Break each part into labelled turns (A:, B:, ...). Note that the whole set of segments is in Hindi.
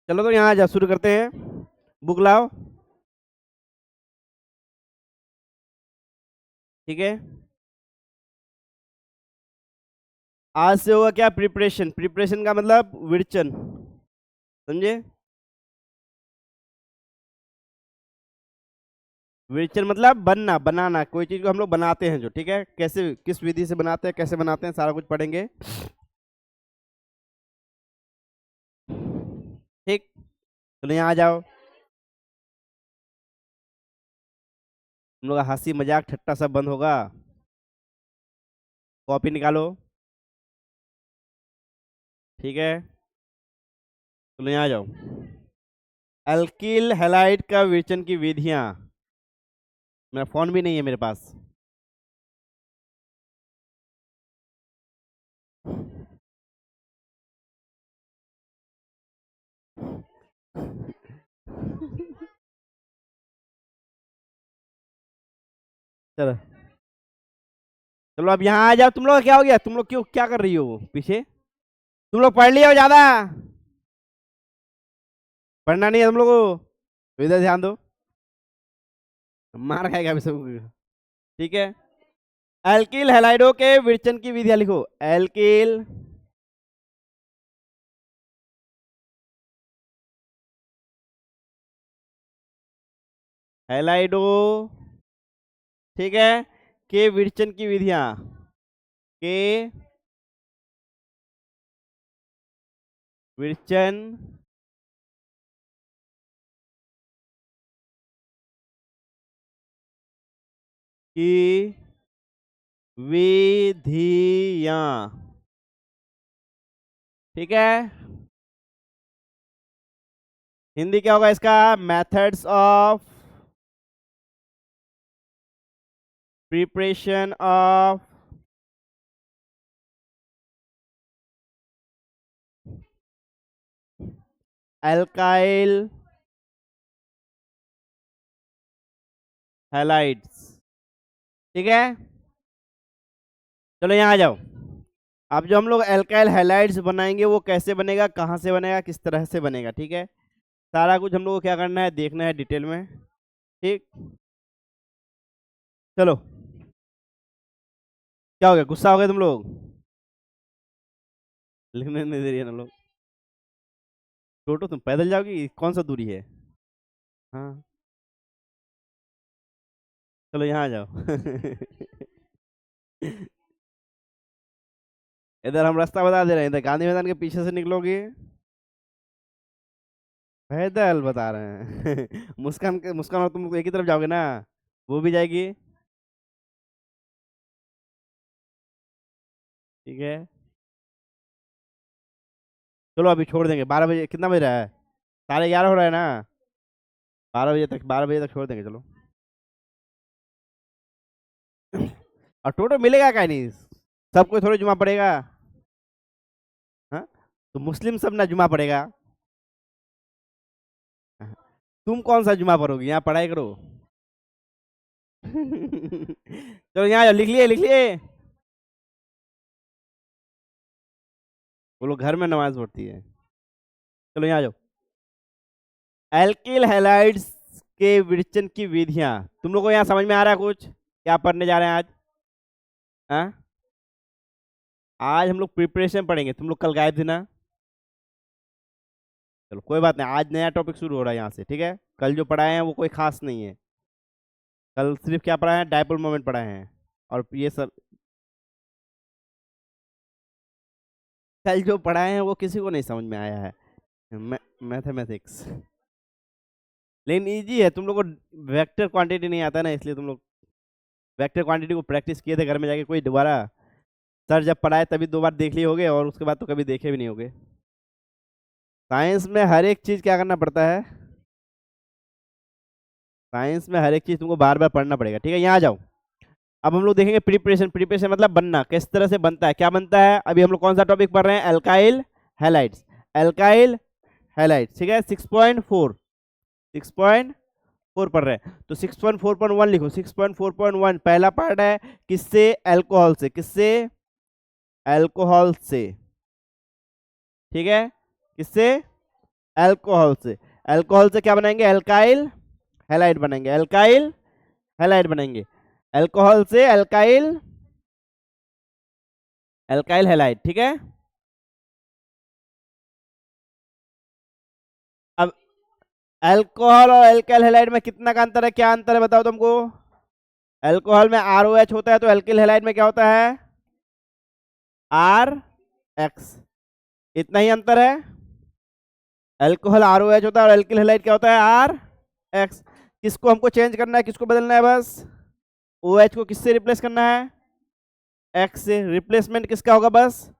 A: चलो तो यहाँ जा शुरू करते हैं। बुक लाओ। ठीक है, आज से होगा क्या, प्रिपरेशन। प्रिपरेशन का मतलब विरचन, समझे। विरचन मतलब बनना, बनाना, कोई चीज को हम लोग बनाते हैं जो, ठीक है, कैसे किस विधि से बनाते हैं, कैसे बनाते हैं, सारा कुछ पढ़ेंगे। ठीक, चलो यहाँ आ जाओ। हम लोग का हंसी मजाक ठट्टा सब बंद होगा। कॉपी निकालो। ठीक है, चलो यहाँ आ जाओ। अल्किल हैलाइड का विरचन की विधियां। मेरा फोन भी नहीं है मेरे पास। चलो, चलो अब यहाँ आ जाओ। तुम लोग क्या हो गया, तुम लोग क्यों क्या कर रही हो पीछे। तुम लोग पढ़ लिया हो ज्यादा, पढ़ना नहीं है तुम लोगों को, इधर ध्यान दो, मार खाएगा अभी सब। ठीक है, एल्किल हैलाइडो के विरचन की विधियां लिखो। एल्किल हैलाइडो, ठीक है, के विरचन की विधियां, के विरचन की विधियां। ठीक है, हिंदी क्या होगा इसका, methods of preparation of alkyl halides. ठीक है, चलो यहाँ आ जाओ। अब जो हम लोग एल्काइल हैलाइड्स बनाएंगे वो कैसे बनेगा, कहाँ से बनेगा, किस तरह से बनेगा, ठीक है, सारा कुछ हम लोग को क्या करना है, देखना है डिटेल में। ठीक, चलो। क्या हो गया, गुस्सा हो गए तुम लोग, लिखने नहीं दे रही है ना लोग। टोटो तुम पैदल जाओगी, कौन सा दूरी है। हाँ, चलो यहाँ आ जाओ। इधर हम रास्ता बता दे रहे हैं, इधर गांधी मैदान के पीछे से निकलोगे। पैदल बता रहे हैं। मुस्कान के, मुस्कान और तुम एक ही तरफ जाओगे ना, वो भी जाएगी। ठीक है, चलो अभी छोड़ देंगे, 12 बजे, कितना बज रहा है, 11:30 हो रहा है ना, 12 बजे तक, 12 बजे तक छोड़ देंगे, चलो। और टोटो मिलेगा क्या नहीं, सबको थोड़ी जुमा पड़ेगा। हाँ, तो मुस्लिम सब ना जुमा पड़ेगा। हाँ, तुम कौन सा जुमा पढ़ोगी, यहाँ पढ़ाई करो। चलो यहाँ आ जाओ, लिख लिए, लिख लिए। वो लोग घर में नमाज पढ़ती है। चलो यहाँ आ जाओ। एल्किल हैलाइड्स के विरचन की विधियां, तुम लोग को यहाँ समझ में आ रहा है कुछ, क्या पढ़ने जा रहे हैं आज। हाँ, आज हम लोग प्रिपरेशन पढ़ेंगे, तुम लोग कल गायब थे ना। चलो कोई बात नहीं, आज नया टॉपिक शुरू हो रहा है यहाँ से, ठीक है। कल जो पढ़ाए हैं वो कोई खास नहीं है। कल सिर्फ क्या पढ़ाए हैं, डायपोल मोमेंट पढ़ाए हैं, और ये सब कल जो पढ़ाए हैं वो किसी को नहीं समझ में आया है। मैथमेटिक्स लेकिन इजी है, तुम लोग को वेक्टर क्वांटिटी नहीं आता ना, इसलिए तुम लोग वेक्टर क्वांटिटी को प्रैक्टिस किए थे घर में जाके, कोई दोबारा सर जब पढ़ाए तभी 2 बार देख लिए होगे, और उसके बाद तो कभी देखे भी नहीं होगे। साइंस में हर एक चीज क्या करना पड़ता है, साइंस में हर एक चीज तुमको बार बार पढ़ना पड़ेगा, ठीक है। यहाँ आ जाओ। अब हम लोग देखेंगे प्रिपरेशन। प्रिपरेशन मतलब बनना, किस तरह से बनता है, क्या बनता है। अभी हम लोग कौन सा टॉपिक पढ़ रहे हैं, एल्काइल हैलाइड्स। एल्काइल हैलाइड्स, ठीक है, 6.4, 6.4 पढ़ रहे हैं, तो 6.4.1 लिखो। 6.4.1 पहला पार्ट है, किससे, अल्कोहल से, किससे, अल्कोहल से, ठीक है, किससे, अल्कोहल से, अल्कोहल से क्या बनाएंगे, एल्काइल हैलाइड बनेंगे, एल्काइल हैलाइड बनेंगे, अल्कोहल से एल्काइल, एल्काइल हैलाइड, ठीक है। अब अल्कोहल और एल्काइल हैलाइड में कितना का अंतर है, क्या अंतर है बताओ तुमको। अल्कोहल में ROH होता है, तो एल्काइल हैलाइड में क्या होता है, RX, इतना ही अंतर है। अल्कोहल ROH होता है और एल्काइल हैलाइड क्या होता है, RX। किसको हमको चेंज करना है, किसको बदलना है, बस OH को किससे रिप्लेस करना है, X से। रिप्लेसमेंट किसका होगा, बस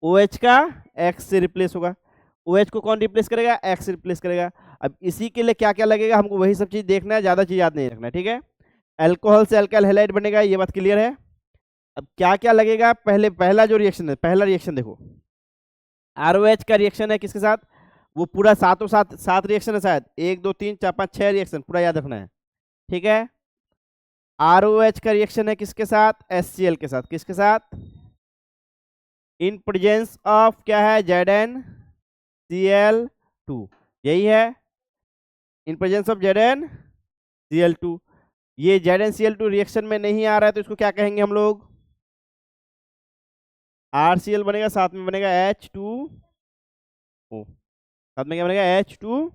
A: OH का X से रिप्लेस होगा। OH को कौन रिप्लेस करेगा, X रिप्लेस करेगा। अब इसी के लिए क्या क्या लगेगा हमको, वही सब चीज देखना है, ज्यादा चीज याद नहीं रखना है, ठीक है। अल्कोहल से अल्काइल हैलाइड बनेगा, ये बात क्लियर है। अब क्या क्या लगेगा, पहले पहला जो रिएक्शन है, पहला रिएक्शन देखो, ROH का रिएक्शन है किसके साथ, वो पूरा सातों सात सात रिएक्शन है शायद, 1 2 3 4 5 6 रिएक्शन पूरा याद रखना है, ठीक है। ROH का रिएक्शन है किसके साथ, HCl के साथ, किसके साथ, इन प्रेजेंस ऑफ क्या है, ZnCl2, यही है, इन प्रेजेंस ऑफ ZnCl2। ये ZnCl2 रिएक्शन में नहीं आ रहा है तो इसको क्या कहेंगे हम लोग, RCl बनेगा, साथ में बनेगा H2O, साथ में क्या बनेगा, H2O,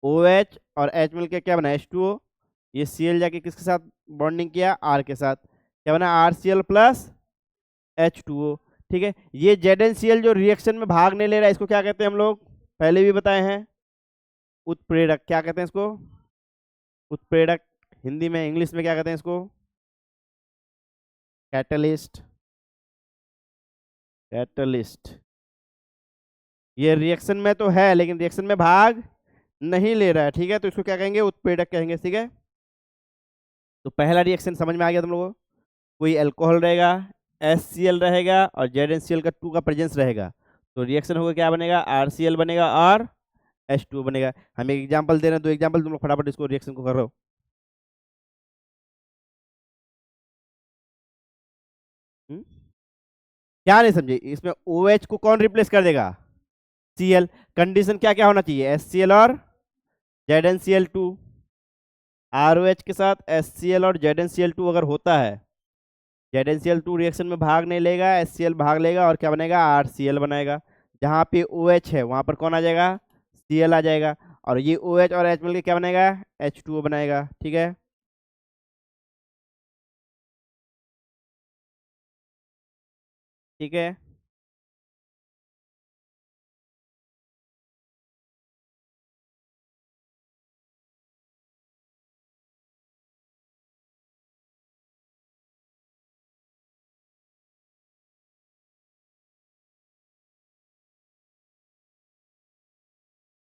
A: OH और H मिलकर क्या बना, H2O। ये Cl जाके किसके साथ बॉन्डिंग किया, R के साथ, क्या बना, RCl प्लस H2O, ठीक है। ये ZnCl जो रिएक्शन में भाग नहीं ले रहा है, इसको क्या कहते हैं हम लोग, पहले भी बताए हैं, उत्प्रेरक। क्या कहते हैं इसको, उत्प्रेरक। हिंदी में, इंग्लिश में क्या कहते हैं इसको, कैटलिस्ट, कैटलिस्ट। ये रिएक्शन में तो है लेकिन रिएक्शन में भाग नहीं ले रहा है, ठीक है, तो इसको क्या कहेंगे, उत्प्रेरक कहेंगे, ठीक है। तो पहला रिएक्शन समझ में आ गया तुम लोगों को, कोई अल्कोहल रहेगा, HCl रहेगा और ZnCl का 2 का प्रेजेंस रहेगा, तो रिएक्शन होगा क्या बनेगा, RCl बनेगा और H2O बनेगा। हम एक एग्जांपल दे रहे हैं, 2 एग्जांपल, तुम लोग फटाफट इसको रिएक्शन को कर रहे हो। हम्म? क्या नहीं समझे, इसमें OH को कौन रिप्लेस कर देगा, Cl। कंडीशन क्या क्या होना चाहिए, HCl और ZnCl2, ROH के साथ HCl और ZnCl2 अगर होता है, ZnCl2 रिएक्शन में भाग नहीं लेगा, HCl भाग लेगा और क्या बनेगा, RCl बनाएगा। जहाँ पे OH है वहां पर कौन आ जाएगा, Cl आ जाएगा, और ये OH और H मिलकर क्या बनेगा, H2O बनाएगा, ठीक है। ठीक है,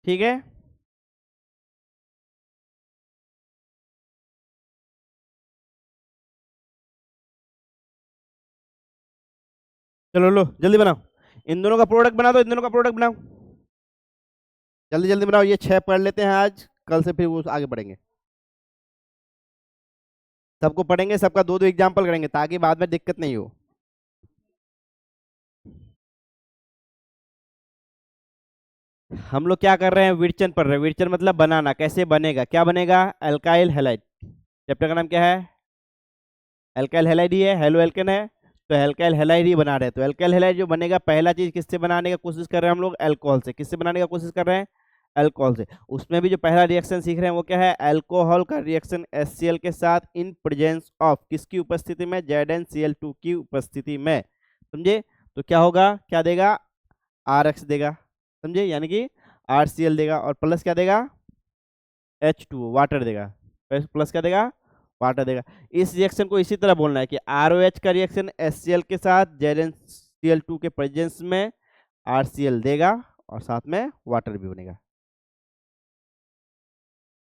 A: ठीक है। चलो लो जल्दी बनाओ, इन दोनों का प्रोडक्ट बना दो, इन दोनों का प्रोडक्ट बनाओ, जल्दी जल्दी बनाओ। ये 6 पढ़ लेते हैं आज, कल से फिर वो आगे पढ़ेंगे, सबको पढ़ेंगे, सबका 2 2 एग्जाम्पल करेंगे ताकि बाद में दिक्कत नहीं हो। हम लोग क्या कर रहे हैं, विरचन पढ़ रहे हैं। विरचन मतलब बनाना, कैसे बनेगा, क्या बनेगा, अल्काइल हैलाइड। चैप्टर का नाम क्या है, अल्काइल हैलाइड ही है, हेलो एल्केन है, तो अल्काइल हैलाइड ही बना रहे हैं। तो अल्काइल हैलाइड जो बनेगा, पहला चीज किससे बनाने का कोशिश कर रहे हैं हम लोग, अल्कोहल से। किससे बनाने का कोशिश कर रहे हैं, अल्कोहल से। उसमें भी जो पहला रिएक्शन सीख रहे हैं वो क्या है, अल्कोहल का रिएक्शन HCl के साथ इन प्रेजेंस ऑफ किसकी उपस्थिति में, ZnCl2 की उपस्थिति में, समझे। तो क्या होगा, क्या देगा, RX देगा, समझे, यानी कि RCl देगा, और प्लस क्या देगा, H2O वाटर देगा, प्लस क्या देगा, वाटर देगा। इस रिएक्शन को इसी तरह बोलना है कि ROH का रिएक्शन HCl के साथ ZnCl2 के प्रेजेंस में RCl देगा और साथ में वाटर भी बनेगा।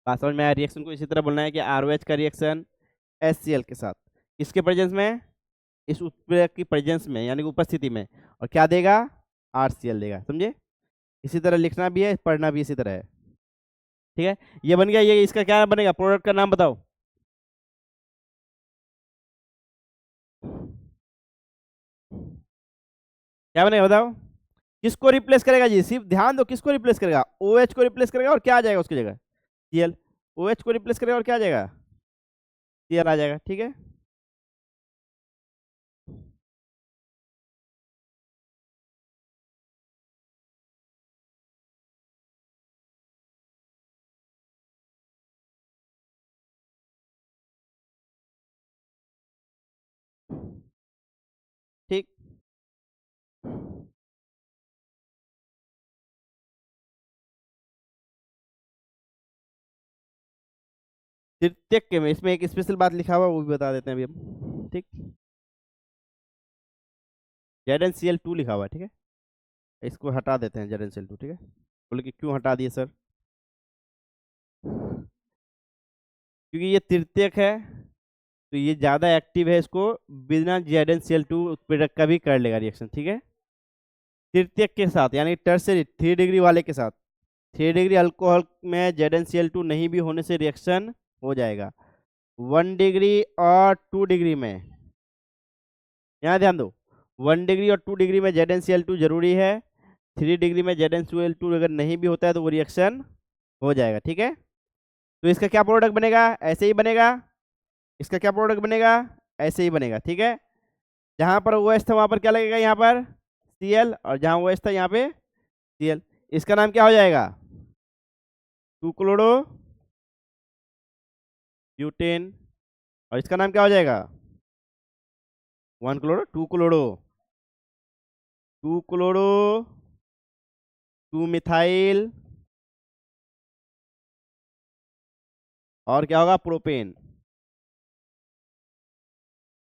A: बात समझ में आया, रिएक्शन को इसी तरह बोलना है कि ROH का रिएक्शन HCl के साथ किसके प्रेजेंस में, इस उत्प्रेरक की प्रेजेंस में यानी कि उपस्थिति में, और क्या देगा, RCl देगा, समझे। इसी तरह लिखना भी है, पढ़ना भी इसी तरह है, ठीक है। ये बन गया, ये इसका क्या बनेगा, प्रोडक्ट का नाम बताओ, क्या बनेगा बताओ, किसको रिप्लेस करेगा जी, सिर्फ ध्यान दो, किसको रिप्लेस करेगा, OH को रिप्लेस करेगा और क्या आ जाएगा उसकी जगह, Cl। OH को रिप्लेस करेगा और क्या आ जाएगा, Cl आ जाएगा, ठीक है। ठीक, तृतीयक के में इसमें एक स्पेशल बात लिखा हुआ है, वो भी बता देते हैं अभी हम, ठीक। ZnCl2 लिखा हुआ है, ठीक है। इसको हटा देते हैं ZnCl2, ठीक है। बोले कि क्यों हटा दिए सर, क्योंकि ये तृतीयक है तो ये ज्यादा एक्टिव है, इसको बिना ZnCl2 प्रोडक्ट का भी कर लेगा रिएक्शन, ठीक है। तृतीयक के साथ यानी टर्सरी 3 डिग्री वाले के साथ, 3 डिग्री अल्कोहल में ZnCl2 नहीं भी होने से रिएक्शन हो जाएगा। 1 डिग्री और 2 डिग्री में, यहाँ ध्यान दो, 1 डिग्री और 2 डिग्री में ZnCl2 जरूरी है, 3 डिग्री में ZnCl2 अगर नहीं भी होता है तो वो रिएक्शन हो जाएगा, ठीक है। तो इसका क्या प्रोडक्ट बनेगा, ऐसे ही बनेगा, इसका क्या प्रोडक्ट बनेगा, ऐसे ही बनेगा, ठीक है। जहां पर OH था वहां पर क्या लगेगा, यहाँ पर Cl, और जहां OH था यहाँ पे Cl। इसका नाम क्या हो जाएगा, 2 क्लोरो ब्यूटेन, और इसका नाम क्या हो जाएगा, 1 क्लोरो 2 क्लोरो 2 क्लोरो 2 मिथाइल, और क्या होगा, प्रोपेन,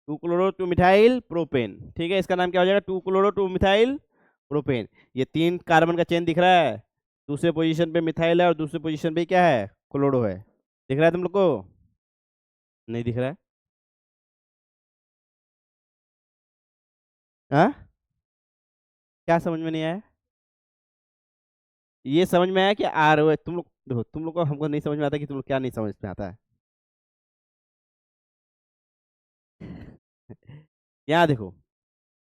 A: 2 क्लोरो 2 मिथाइल प्रोपेन, ठीक है। इसका नाम क्या हो जाएगा, 2 क्लोरो 2 मिथाइल प्रोपेन। ये 3 कार्बन का चेन दिख रहा है, दूसरे पोजीशन पे मिथाइल है और दूसरे पोजीशन पे क्या है, क्लोरो है, दिख रहा है तुम लोग को, नहीं दिख रहा है, हाँ, क्या समझ में नहीं आया, ये समझ में आया कि ROH, तुम लोग देखो, तुम लोग को हमको नहीं समझ में आता कि तुम लोग क्या नहीं समझ में आता है। यहाँ देखो,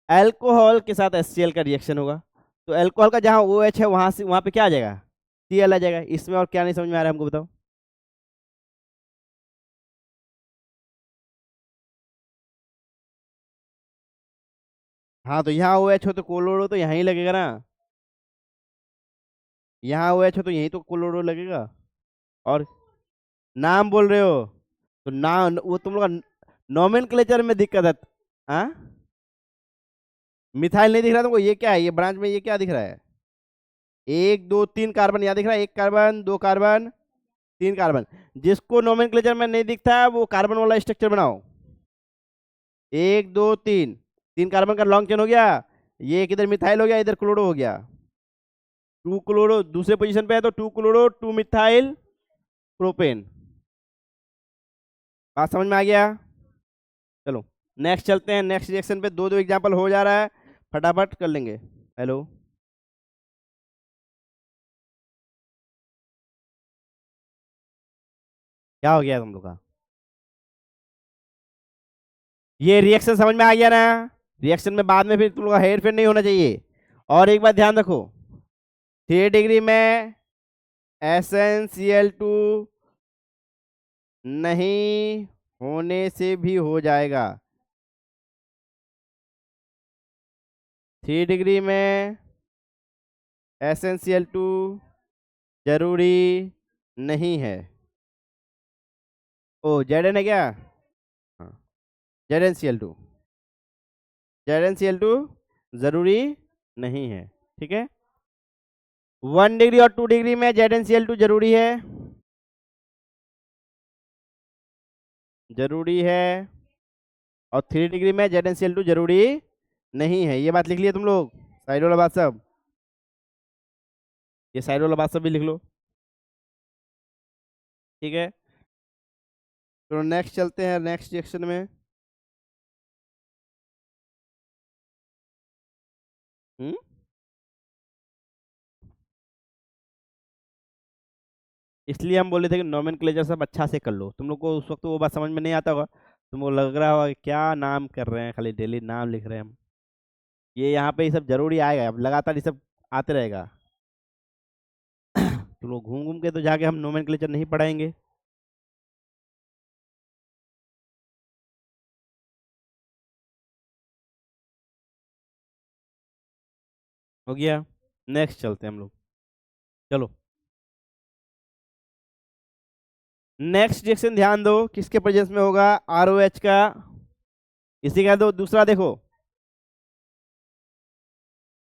A: अल्कोहल के साथ HCl का रिएक्शन होगा, तो अल्कोहल का जहाँ OH है वहां से वहां पे क्या आ जाएगा, Cl आ जाएगा। इसमें और क्या नहीं समझ में आ रहा है हमको बताओ, हाँ तो यहाँ OH हो तो क्लोरो तो यहाँ ही लगेगा ना, यहाँ OH हो तो यहीं तो क्लोरो लगेगा, और नाम बोल रहे हो तो नाम वो तुम लोग नोमेनक्लेचर में दिक्कत है, हाँ। मिथाइल नहीं दिख रहा तुमको, ये क्या है, ये ब्रांच में ये क्या दिख रहा है, 1 2 3 कार्बन यहाँ दिख रहा है, 1 कार्बन 2 कार्बन 3 कार्बन। जिसको नोमेनक्लेचर में नहीं दिखता है वो कार्बन वाला स्ट्रक्चर बनाओ, 1 2 3, 3 कार्बन का लॉन्ग चेन हो गया, ये एक इधर मिथाइल हो गया, इधर क्लोरो हो गया, 2 क्लोरो दूसरे पोजीशन पे है तो 2 क्लोरो 2 मिथाइल प्रोपेन। बात समझ में आ गया, चलो नेक्स्ट चलते हैं, नेक्स्ट रिएक्शन पे दो दो एग्जांपल हो जा रहा है, फटाफट कर लेंगे। हेलो, क्या हो गया तुम लोग का, ये रिएक्शन समझ में आ गया ना, रिएक्शन में बाद में फिर तुम लोग का हेर फेर नहीं होना चाहिए। और एक बात ध्यान रखो, 3 डिग्री में SnCl2 नहीं होने से भी हो जाएगा, 3 डिग्री में SnCl2 जरूरी नहीं है, ओ Zn है क्या, हाँ, ZnCl2, ZnCl2 जरूरी नहीं है, ठीक है। 1 डिग्री और 2 डिग्री में ZnCl2 जरूरी है, जरूरी है, और 3 डिग्री में ZnCl2 जरूरी नहीं है। ये बात लिख लिया तुम लोग, साइड वाला बात सब, ये साइड वाला बात सब भी लिख लो, ठीक है। तो नेक्स्ट चलते हैं नेक्स्ट रिएक्शन में, हम्म, इसलिए हम बोले थे कि नोमेनक्लेचर सब अच्छा से कर लो, तुम लोग को उस वक्त वो बात समझ में नहीं आता होगा, तुमको लग रहा होगा कि क्या नाम कर रहे हैं, खाली डेली नाम लिख रहे हैं हम। ये यहाँ पे ये सब जरूरी आएगा, अब लगातार ये सब आते रहेगा। तुम लोग घूम घूम के तो जाके हम नोमेनक्लेचर नहीं पढ़ाएंगे। हो गया। नेक्स्ट चलते हैं हम लोग। चलो, नेक्स्ट रिएक्शन ध्यान दो, किसके प्रेजेंस में होगा? आरओएच का। इसी का दो दूसरा देखो,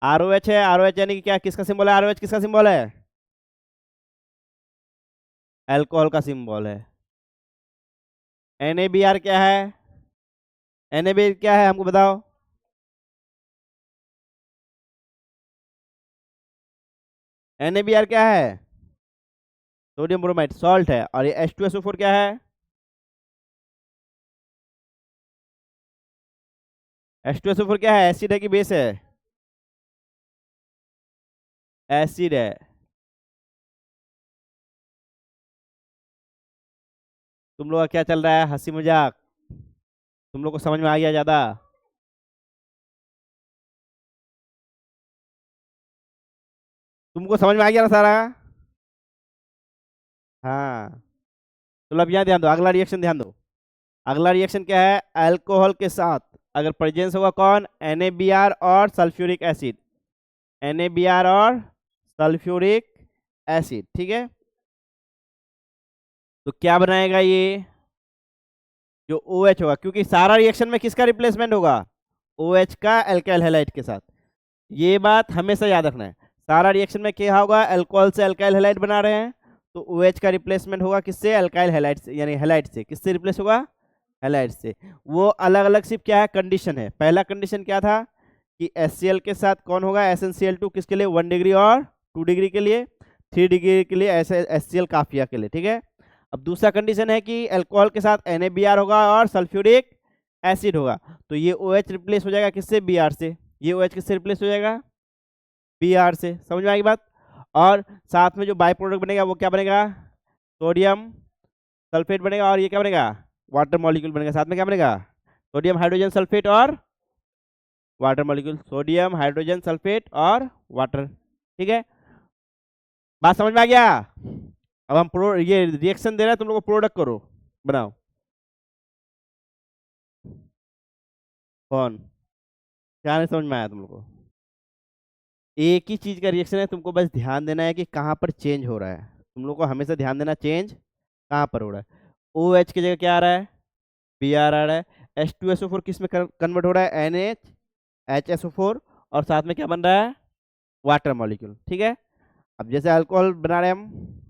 A: आरओएच है। आरओएच यानी कि क्या, किसका सिंबल है? आरओएच किसका सिंबल है? अल्कोहल का सिंबल है। NaBr क्या है? NaBr क्या है हमको बताओ। NaBr क्या है? सोडियम ब्रोमाइड सॉल्ट है। और ये H2SO4 क्या है? H2SO4 क्या है? एसिड है कि बेस है? एसिड है। तुम लोग का क्या चल रहा है, हंसी मजाक? तुम लोग को समझ में आ गया ज्यादा? तुमको समझ में आ गया ना सारा? हाँ। तो अब यहाँ ध्यान दो, अगला रिएक्शन ध्यान दो। अगला रिएक्शन क्या है? अल्कोहल के साथ अगर प्रेजेंस होगा कौन? NaBr और सल्फ्यूरिक एसिड। NaBr और सल्फ्यूरिक एसिड, ठीक है। तो क्या बनाएगा ये? जो OH होगा, क्योंकि सारा रिएक्शन में किसका रिप्लेसमेंट होगा? OH का अल्काइल हैलाइड के साथ। ये बात हमेशा याद रखना है। सारा रिएक्शन में क्या होगा? अल्कोहल से अल्काइल हैलाइड बना रहे हैं, तो OH का रिप्लेसमेंट होगा किससे? अल्काइल हैलाइड से, यानी हैलाइड से। किससे रिप्लेस होगा? हैलाइड से। वो अलग अलग सिर्फ क्या है, कंडीशन है। पहला कंडीशन क्या था कि HCl के साथ कौन होगा? SnCl2 किसके लिए? 1 डिग्री और 2 डिग्री के लिए, 3 डिग्री के लिए ऐसे HCl काफिया के लिए, ठीक है। अब दूसरा कंडीशन है कि अल्कोहल के साथ NaBr होगा और सल्फ्यूरिक एसिड होगा, तो ये OH रिप्लेस हो जाएगा किससे? Br से। ये OH किससे रिप्लेस हो जाएगा? Br से। समझ में आएगी बात? और साथ में जो बाई प्रोडक्ट बनेगा वो क्या बनेगा? सोडियम सल्फेट बनेगा, और ये क्या बनेगा? वाटर मॉलिक्यूल बनेगा। साथ में क्या बनेगा? सोडियम हाइड्रोजन सल्फेट और water molecule. Sodium hydrogen sulphate और वाटर, ठीक है। बात समझ में आ गया? अब हम प्रो ये रिएक्शन दे रहे हैं, तुम लोग को प्रोडक्ट करो, बनाओ। कौन? क्या नहीं समझ में आया तुम लोग को? एक ही चीज का रिएक्शन है, तुमको बस ध्यान देना है कि कहाँ पर चेंज हो रहा है। तुम लोग को हमेशा ध्यान देना, चेंज कहाँ पर हो रहा है। OH की जगह क्या आ रहा है? Br आ रहा है। H2SO4 किस में कन्वर्ट हो रहा है? NaHSO4। और साथ में क्या बन रहा है? वाटर मॉलिक्यूल, ठीक है। अब जैसे अल्कोहल बना रहे हैं हम,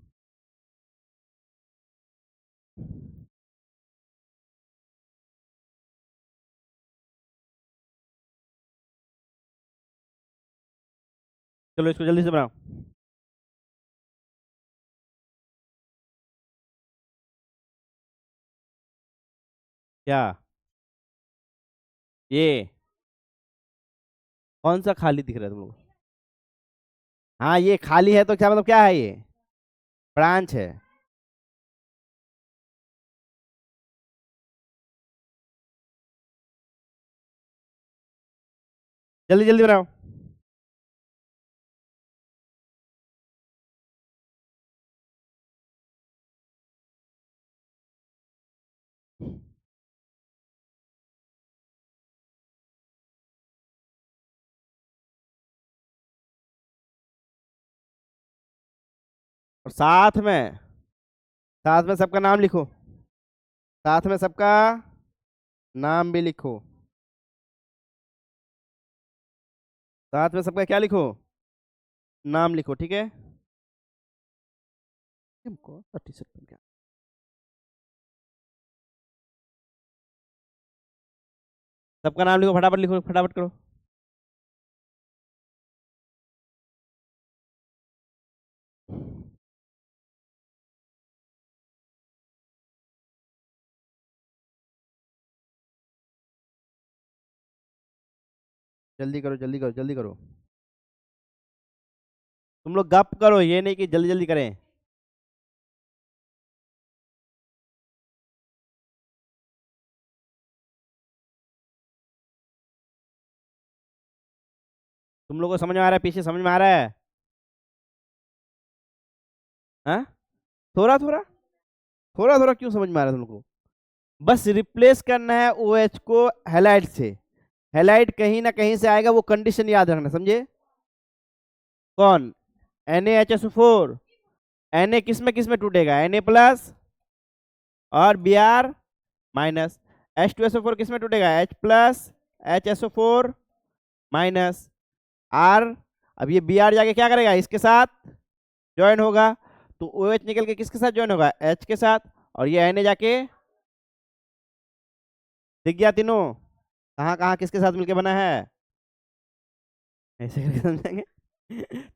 A: चलो इसको जल्दी से बनाओ। क्या? ये कौन सा खाली दिख रहा है तुम लोग? हाँ, ये खाली है तो क्या मतलब, क्या है ये? ब्रांच है। जल्दी जल्दी बनाओ। और साथ में सबका नाम लिखो। साथ में सबका नाम भी लिखो। साथ में सबका क्या लिखो? नाम लिखो, ठीक है। कौन सा टी शर्ट पहन के सबका नाम लिखो, फटाफट लिखो, फटाफट करो। जल्दी करो, जल्दी करो, जल्दी करो। तुम लोग गप करो, ये नहीं कि जल्दी जल्दी करें। तुम लोगों को समझ में आ रहा है? पीछे समझ में आ रहा है? हाँ, थोड़ा थोड़ा थोड़ा थोड़ा क्यों समझ में आ रहा है तुम लोगों को? बस रिप्लेस करना है ओ एच को हेलाइड से। हेलाइड कहीं ना कहीं से आएगा, वो कंडीशन याद रखना, समझे? कौन? NaHSO4। Na किस में टूटेगा? Na प्लस और Br माइनस। H2SO4 किस में टूटेगा? H plus HSO4 minus R। अब ये Br जाके क्या करेगा? इसके साथ ज्वाइन होगा, तो OH निकल के किसके साथ ज्वाइन होगा? H के साथ। और ये Na जाके दिख गया तीनों कहाँ कहाँ किसके साथ मिलके बना है। ऐसे करके समझेंगे।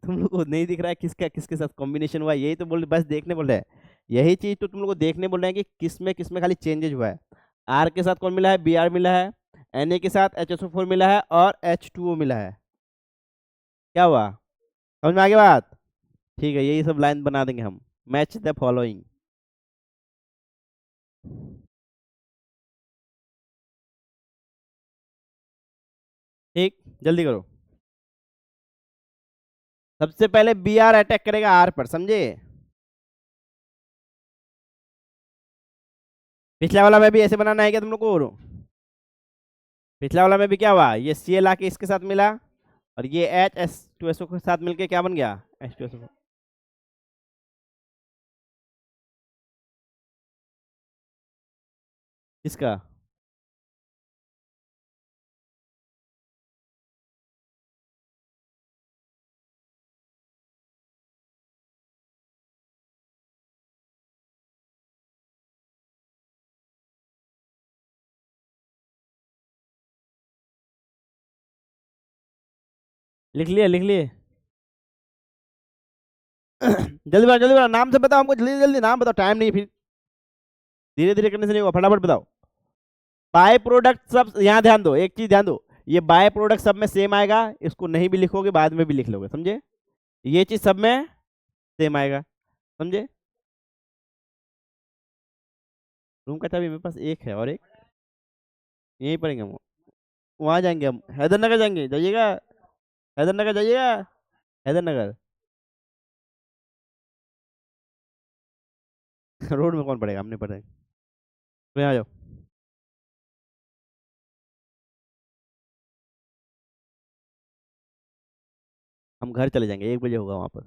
A: तुम लोग को नहीं दिख रहा है किसका किसके साथ कॉम्बिनेशन हुआ है? यही तो बोल, बस देखने बोल रहे हैं। यही चीज तो तुम लोग को देखने बोल रहे हैं कि किस में खाली चेंजेज हुआ है। आर के साथ कौन मिला है? Br मिला है। Na के साथ HSO4 मिला है और H2O मिला है। क्या हुआ? समझ में आ गया बात? ठीक है, यही सब लाइन बना देंगे हम। Match the following. ठीक, जल्दी करो। सबसे पहले Br अटैक करेगा आर पर, समझे? पिछला वाला में भी ऐसे बनाना है क्या तुम लोग को? पिछला वाला में भी क्या हुआ? ये Cl आके इसके साथ मिला और ये H2SO के साथ मिलके क्या बन गया? H2SO। किसका? लिख लिए लिख लिए। जल्दी बताओ, नाम से बताओ हमको, जल्दी जल्दी नाम बताओ, टाइम नहीं फिर। धीरे धीरे करने से नहीं होगा, फटाफट बताओ। बाय प्रोडक्ट सब यहाँ ध्यान दो, एक चीज ध्यान दो। ये बाय प्रोडक्ट सब में सेम आएगा, इसको नहीं भी लिखोगे बाद में भी लिख लोगे, समझे? ये चीज सब में सेम आएगा, समझे? रूम का चाबी मेरे पास एक है और एक यहीं पड़ेंगे हम। वहाँ जाएंगे हम, हैदरनगर जाएंगे, जाइएगा। हैदरनगर जाइएगा। हैदरनगर। रोड में कौन पड़ेगा? हमने पड़ेगा। तो यहाँ आ जाओ। हम घर चले जाएंगे, 1 बजे होगा वहां पर।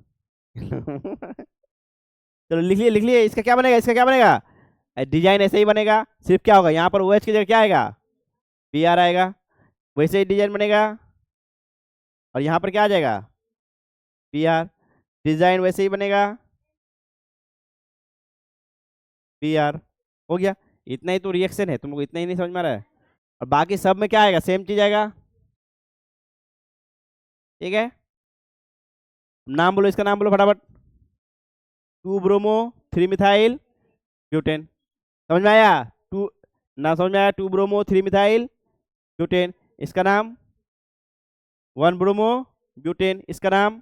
A: चलो लिख लिए। इसका क्या बनेगा? इसका क्या बनेगा? डिजाइन ऐसे ही बनेगा, सिर्फ क्या होगा यहाँ पर OH की जगह क्या आएगा? Br आएगा। वैसे ही डिजाइन बनेगा और यहाँ पर क्या आ जाएगा? Br। डिजाइन वैसे ही बनेगा, Br। हो गया। इतना ही तो रिएक्शन है, तुमको इतना ही नहीं समझ में आ रहा है? और बाकी सब में क्या आएगा? सेम चीज आएगा, ठीक है? नाम बोलो, इसका नाम बोलो फटाफट। 2 ब्रोमो 3 मिथाइल ब्यूटेन। समझ में आया? टू, ना समझ में आया? 2 ब्रोमो 3 मिथाइल ब्यूटेन, इसका नाम। 1 ब्रोमो ब्यूटेन, इसका नाम।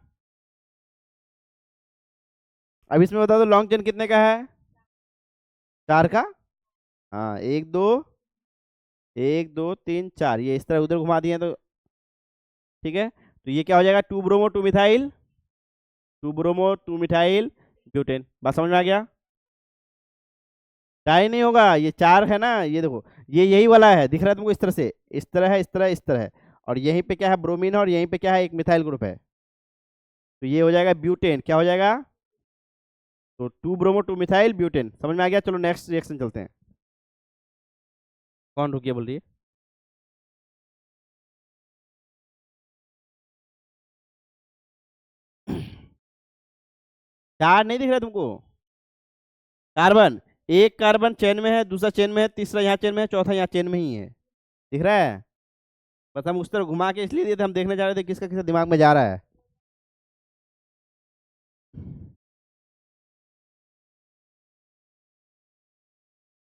A: अब इसमें बता दो लॉन्ग चेन कितने का है? 4 का। हाँ, 1 2 3 4, ये इस तरह उधर घुमा दिए तो ठीक है। तो ये क्या हो जाएगा? 2 bromo 2 methyl, 2 bromo 2 methyl butane. बात समझ में आ गया? टाई नहीं होगा, ये 4 है ना, ये देखो, ये यही वाला है, दिख रहा है तुमको? इस तरह से, इस तरह है, इस तरह, इस तरह है। और यहीं पे क्या है? ब्रोमीन है, और यहीं पे क्या है? एक मिथाइल ग्रुप है। तो ये हो जाएगा ब्यूटेन। क्या हो जाएगा? तो 2 ब्रोमो 2 मिथाइल ब्यूटेन। समझ में आ गया? चलो नेक्स्ट रिएक्शन चलते हैं। कौन रुकिए बोल रही है? चार नहीं दिख रहा है तुमको? कार्बन, एक कार्बन चेन में है, दूसरा चेन में है, तीसरा यहाँ चेन में है, चौथा यहाँ चेन में ही है। दिख रहा है? बस हम उस तरह घुमा के इसलिए दिए थे, हम देखने जा रहे थे किसका किसका दिमाग में जा रहा है।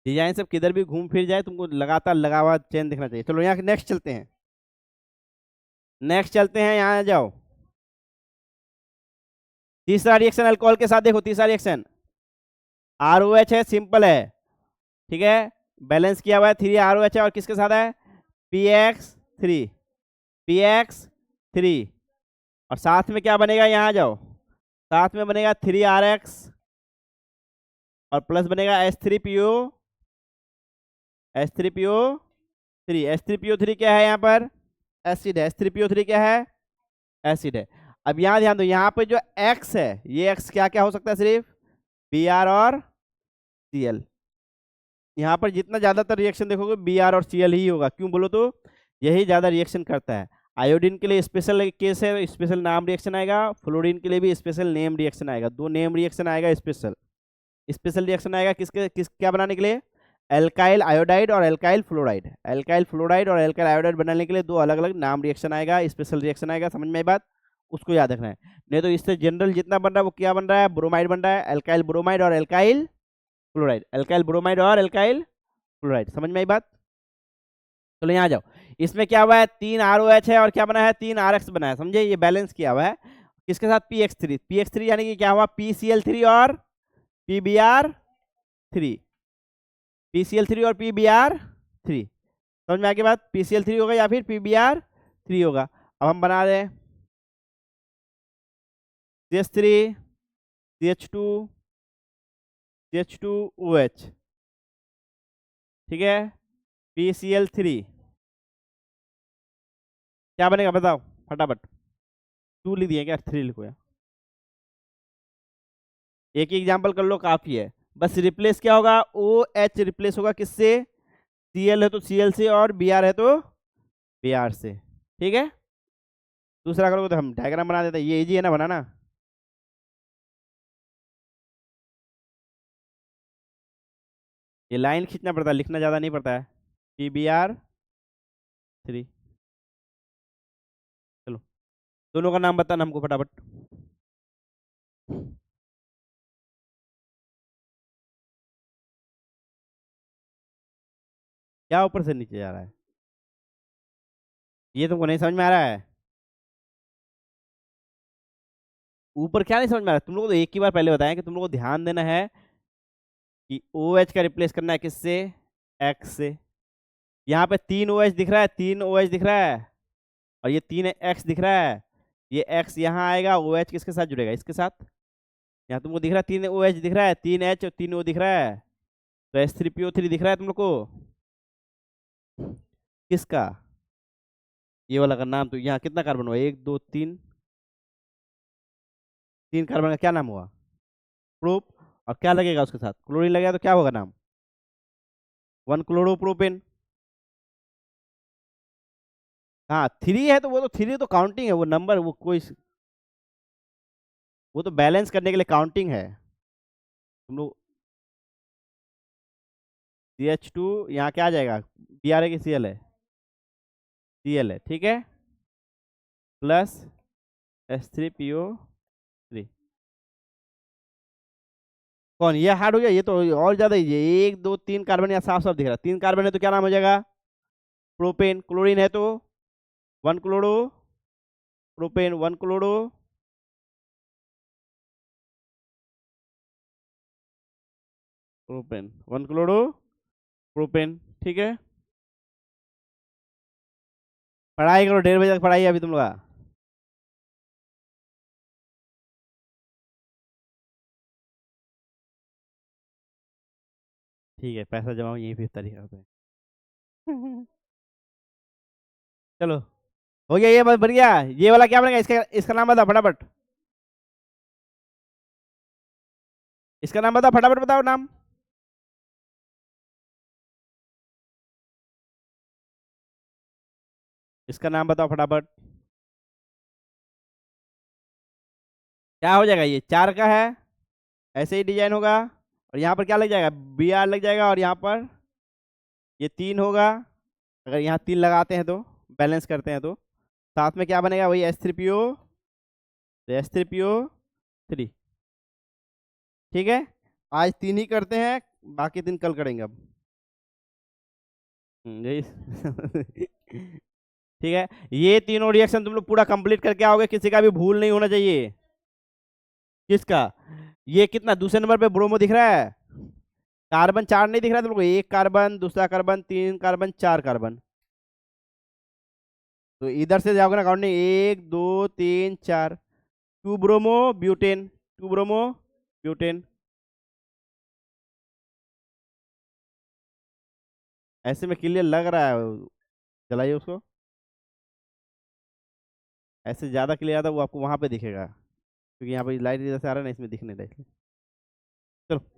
A: डिजाइन सब किधर भी घूम फिर जाए, तुमको लगातार लगा हुआ चेन दिखना चाहिए। चलो यहाँ नेक्स्ट चलते हैं। नेक्स्ट चलते हैं, यहाँ आ जाओ। तीसरा रिएक्शन अल्कोहल के साथ, देखो तीसरा रिएक्शन। ROH है, सिंपल है, ठीक है? बैलेंस किया हुआ है, 3 ROH है, और किसके साथ है? PX3। PX3 और साथ में क्या बनेगा, यहाँ जाओ, साथ में बनेगा 3RX और प्लस बनेगा H3PO3। H3PO3 क्या है यहाँ पर, एसिड है। H3PO3 क्या है, एसिड है। अब यहाँ ध्यान दो, यहाँ पे जो X है, ये X क्या क्या हो सकता है, सिर्फ Br और Cl। यहाँ पर जितना ज्यादातर रिएक्शन देखोगे Br और Cl ही होगा। क्यों बोलो तो यही ज्यादा रिएक्शन करता है। आयोडीन के लिए स्पेशल केस है, स्पेशल नाम रिएक्शन आएगा। फ्लोरीन के लिए भी स्पेशल नेम रिएक्शन आएगा। दो नेम रिएक्शन आएगा, स्पेशल स्पेशल रिएक्शन आएगा किसके किस क्या बनाने के लिए, एल्काइल आयोडाइड और एल्काइल फ्लोराइड। एल्काइल फ्लोराइड और एल्काइल आयोडाइड बनाने के लिए दो अलग अलग नाम रिएक्शन आएगा, स्पेशल रिएक्शन आएगा। समझ में आई बात, उसको याद रखना है। नहीं तो इससे जनरल जितना बन रहा है वो क्या बन रहा है, ब्रोमाइड बन रहा है, एल्काइल ब्रोमाइड और एल्काइल फ्लोराइड, एल्काइल ब्रोमाइड और एल्काइल फ्लोराइड। समझ में आई बात। चलो यहाँ जाओ, इसमें क्या हुआ है, 3ROH है और क्या बना है, 3RX बना है। समझे, ये बैलेंस किया हुआ है किसके साथ, PX3 यानी कि क्या हुआ, PCl3 और PBr3, PCl3 और PBr3। समझ में आ गई बात, PCl3 होगा या फिर PBr3 होगा। अब हम बना रहे हैं CH3 CH2 CH2OH, ठीक है। PCl3 क्या बनेगा बताओ फटाफट, 2 लिख दिए क्या, 3 लिखो यार, एक ही एग्जाम्पल कर लो काफी है। बस रिप्लेस क्या होगा, OH रिप्लेस होगा किससे, Cl है तो Cl से और Br है तो Br से, ठीक है। दूसरा करोगे तो हम डायग्राम बना देते हैं, ये इजी है ना बनाना। ये लाइन खींचना पड़ता है, लिखना ज्यादा नहीं पड़ता है। PBr3। चलो दोनों का नाम बताना हमको फटाफट। क्या ऊपर से नीचे जा रहा है, ये तुमको नहीं समझ में आ रहा है। ऊपर क्या नहीं समझ में आ रहा है, तुम लोगों को तो एक ही बार पहले बताया कि तुम लोगों को ध्यान देना है कि OH का रिप्लेस करना है किससे, X से। यहाँ पे 3OH दिख रहा है, 3OH दिख रहा है और ये 3X दिख रहा है। ये X यहाँ आएगा, OH किसके साथ जुड़ेगा, इसके साथ। यहाँ तुमको दिख रहा है 3OH दिख रहा है, 3H और 3O दिख रहा है, तो H3PO3 दिख रहा है तुम लोग को किसका, ये वाला का नाम। तो यहाँ कितना कार्बन हुआ, 1 2 3, 3 कार्बन का क्या नाम हुआ, प्रोप। और क्या लगेगा उसके साथ, क्लोरीन लगेगा तो क्या होगा नाम, 1-क्लोरोप्रोपेन। हाँ 3 है तो वो तो 3 तो काउंटिंग है, वो नंबर वो कोई, वो तो बैलेंस करने के लिए काउंटिंग है। तुम लोग CH2 यहाँ क्या आ जाएगा, Br है कि Cl है, Cl है, ठीक है, प्लस H3PO3। कौन, ये हार्ड हो गया, ये तो और ज्यादा ही है। 1 2 3 कार्बन यहाँ साफ साफ दिख रहा है, 3 कार्बन है तो क्या नाम हो जाएगा, प्रोपेन। क्लोरीन है तो 1-क्लोरो प्रोपेन, 1-क्लोरो प्रोपेन, 1-क्लोरो प्रोपेन, ठीक है। पढ़ाई करो, 1:30 बजे तक पढ़ाई है अभी तुम लोग का। ठीक है, पैसा जमाओ यहीं पे इफ्तारी करते हैं। चलो हो गया, ये बस बन गया। ये वाला क्या बनेगा, इसका इसका नाम बताओ फटाफट, इसका नाम बताओ फटाफट, बताओ नाम। इसका नाम बताओ फटाफट, क्या हो जाएगा, ये 4 का है, ऐसे ही डिजाइन होगा। और यहाँ पर क्या लग जाएगा, Br लग जाएगा और यहाँ पर ये 3 होगा। अगर यहाँ 3 लगाते हैं तो बैलेंस करते हैं तो साथ में क्या बनेगा, वही H3PO3। ठीक है, आज 3 ही करते हैं, बाकी 3 कल करेंगे अब। यही। ठीक है, ये तीनों रिएक्शन तुम लोग पूरा कंप्लीट करके आओगे, किसी का भी भूल नहीं होना चाहिए। किसका, ये कितना दूसरे नंबर पे ब्रोमो दिख रहा है, कार्बन 4 नहीं दिख रहा है तुम लोग को, 1 कार्बन, दूसरा कार्बन, 3 कार्बन, 4 कार्बन। तो इधर से जाओगे ना counting, 1 2 3 4, 2 bromo butane, 2 bromo butane. ऐसे में क्लियर लग रहा है, जलाइए उसको। ऐसे ज्यादा क्लियर आता है वो आपको वहां पे दिखेगा, क्योंकि यहाँ पे लाइट इधर से आ रहा है ना, इसमें दिखने रहा है इसलिए। चलो